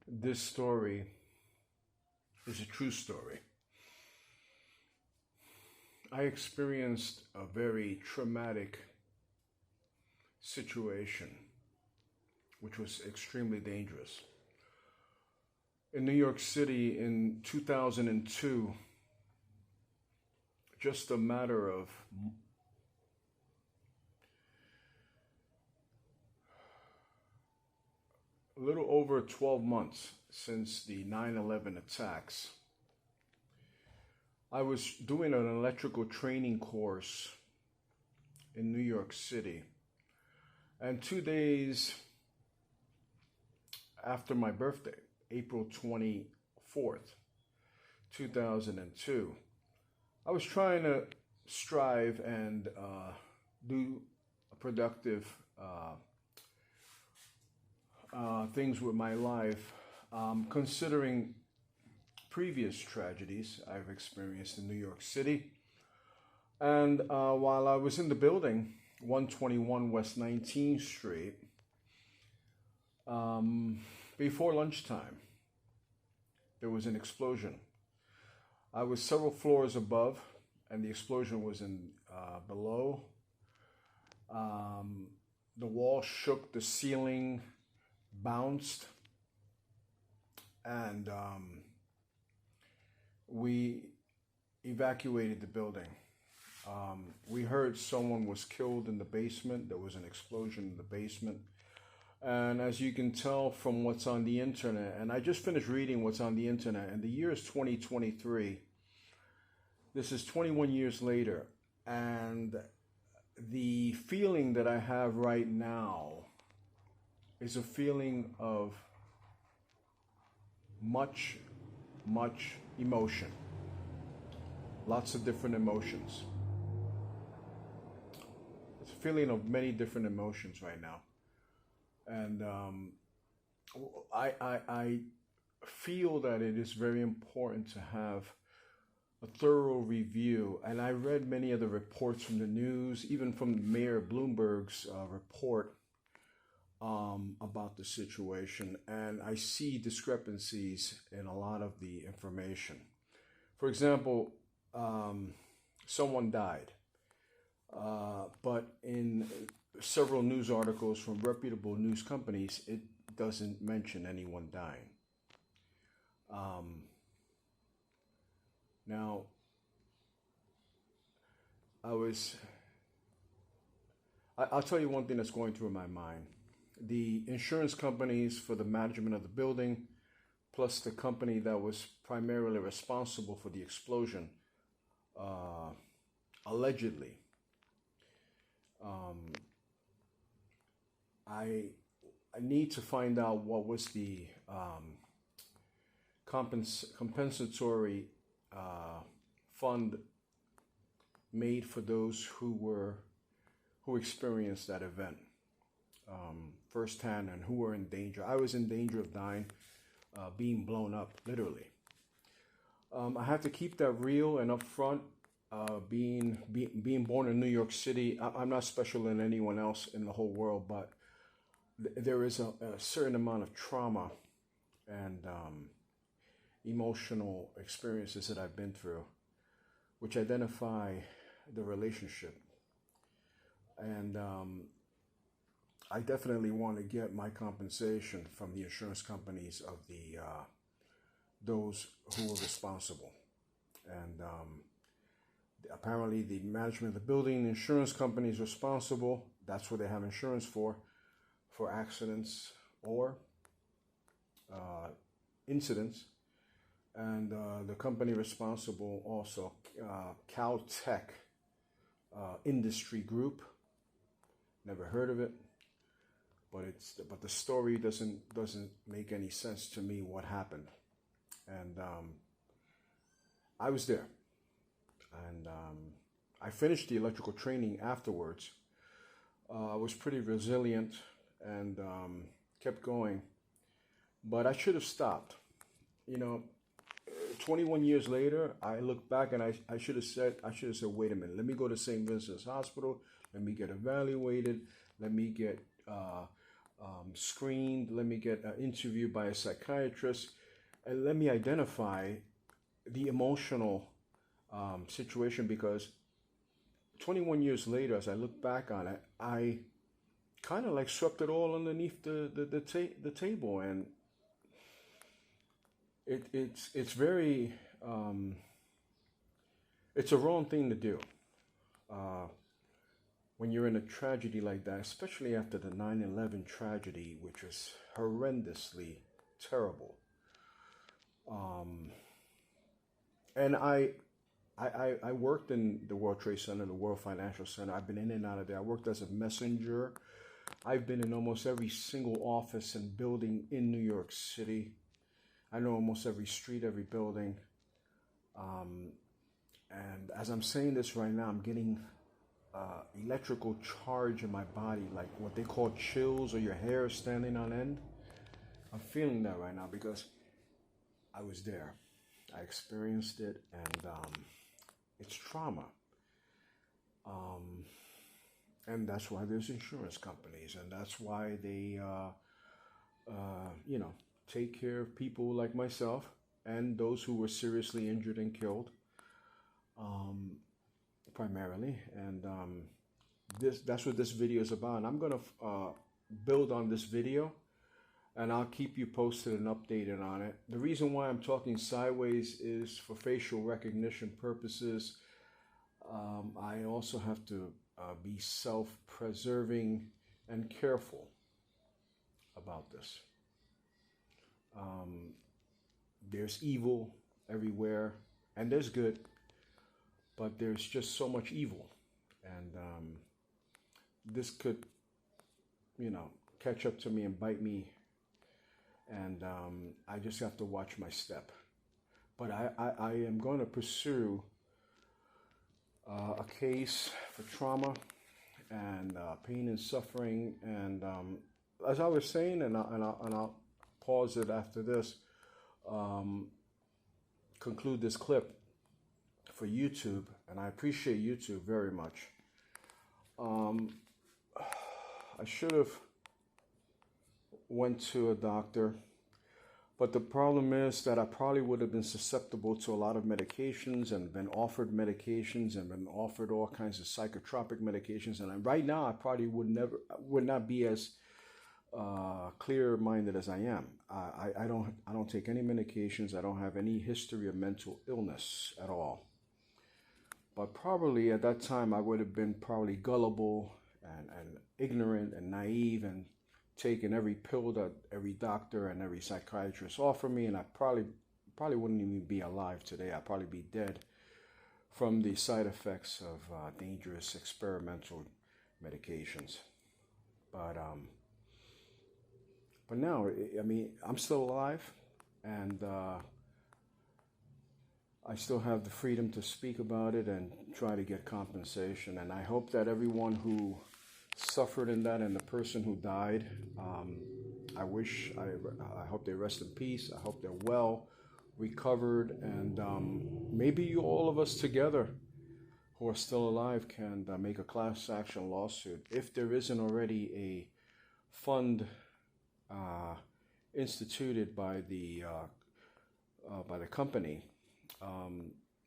This story is a true story. I experienced a very traumatic situation, which was extremely dangerous. In New York City in 2002, just a matter of a little over 12 months since the 9/11 attacks, I was doing an electrical training course in New York City. And 2 days after my birthday, April 24th, 2002, I was trying to strive and do productive things with my life, considering previous tragedies I've experienced in New York City. And while I was in the building, 121 West 19th Street, before lunchtime, there was an explosion. I was several floors above, and the explosion was in below. The wall shook, the ceiling bounced, and we evacuated the building. We heard someone was killed in the basement. There was an explosion in the basement. And as you can tell from what's on the internet, and I just finished reading what's on the internet, and the year is 2023. This is 21 years later. And the feeling that I have right now is a feeling of much emotion. Lots of different emotions. It's a feeling of many different emotions right now. And I feel that it is very important to have a thorough review. And I read many of the reports from the news, even from Mayor Bloomberg's report about the situation. And I see discrepancies in a lot of the information. For example, someone died. But in several news articles from reputable news companies, it doesn't mention anyone dying. Now, I'll tell you one thing that's going through my mind. The insurance companies for the management of the building, plus the company that was primarily responsible for the explosion, allegedly, I need to find out what was the compensatory fund made for those who experienced that event firsthand, and who were in danger. I was in danger of dying, being blown up, literally. I have to keep that real and upfront. Being born in New York City, I'm not special than anyone else in the whole world, but there is a certain amount of trauma and emotional experiences that I've been through, which identify the relationship. And I definitely want to get my compensation from the insurance companies of those who were responsible. And apparently the management of the building, the insurance company is responsible. That's what they have insurance for accidents or incidents. And the company responsible also, Caltech Industry Group. Never heard of it, but the story doesn't make any sense to me. What happened? And I was there, and I finished the electrical training afterwards. I was pretty resilient and kept going, but I should have stopped. 21 years later, I look back and I should have said, wait a minute, let me go to St. Vincent's Hospital, let me get evaluated, let me get screened. Let me get an interview by a psychiatrist, and let me identify the emotional situation, because 21 years later, as I look back on it, I kind of like swept it all underneath the table, and it's very it's a wrong thing to do when you're in a tragedy like that, especially after the 9/11 tragedy, which was horrendously terrible. And I worked in the World Trade Center, the World Financial Center. I've been in and out of there. I worked as a messenger. I've been in almost every single office and building in New York City. I know almost every street, every building. And as I'm saying this right now, I'm getting electrical charge in my body, like what they call chills, or your hair standing on end. I'm feeling that right now because I was there. I experienced it, and it's trauma. And that's why there's insurance companies, and that's why they, take care of people like myself and those who were seriously injured and killed, primarily. And that's what this video is about. And I'm gonna build on this video, and I'll keep you posted and updated on it. The reason why I'm talking sideways is for facial recognition purposes. I also have to be self-preserving and careful about this. There's evil everywhere, and there's good, but there's just so much evil. And this could, catch up to me and bite me, and I just have to watch my step. But I am going to pursue a case for trauma and pain and suffering. And as I was saying, and I'll pause it after this, conclude this clip for YouTube, and I appreciate YouTube very much. I should have went to a doctor, but the problem is that I probably would have been susceptible to a lot of medications, and been offered medications, and been offered all kinds of psychotropic medications. And right now, I probably would not be as clear-minded as I am. I don't take any medications. I don't have any history of mental illness at all. But probably at that time, I would have been probably gullible and ignorant and naive, and taken every pill that every doctor and every psychiatrist offered me, and I probably wouldn't even be alive today. I'd probably be dead from the side effects of dangerous experimental medications. But now, I mean, I'm still alive, and I still have the freedom to speak about it and try to get compensation. And I hope that everyone who suffered in that, and the person who died, I hope they rest in peace. I hope they're well, recovered, and maybe all of us together who are still alive can make a class action lawsuit, if there isn't already a fund instituted by the company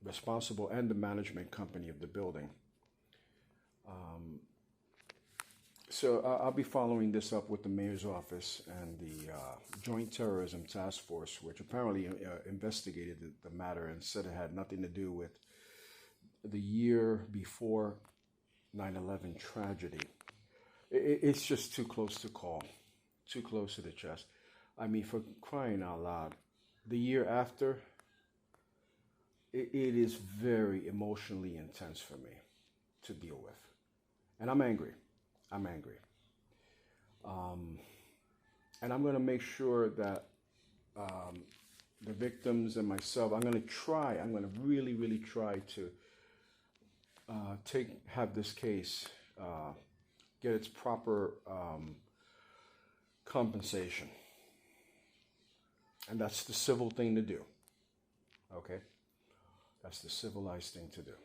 responsible, and the management company of the building. So I'll be following this up with the mayor's office and the Joint Terrorism Task Force, which apparently investigated the matter and said it had nothing to do with the year before 9/11 tragedy. It's just too close to call, too close to the chest. I mean, for crying out loud, the year after, it is very emotionally intense for me to deal with. And I'm angry. And I'm going to make sure that the victims and myself, I'm going to really, really try to have this case get its proper compensation. And that's the civil thing to do. Okay? That's the civilized thing to do.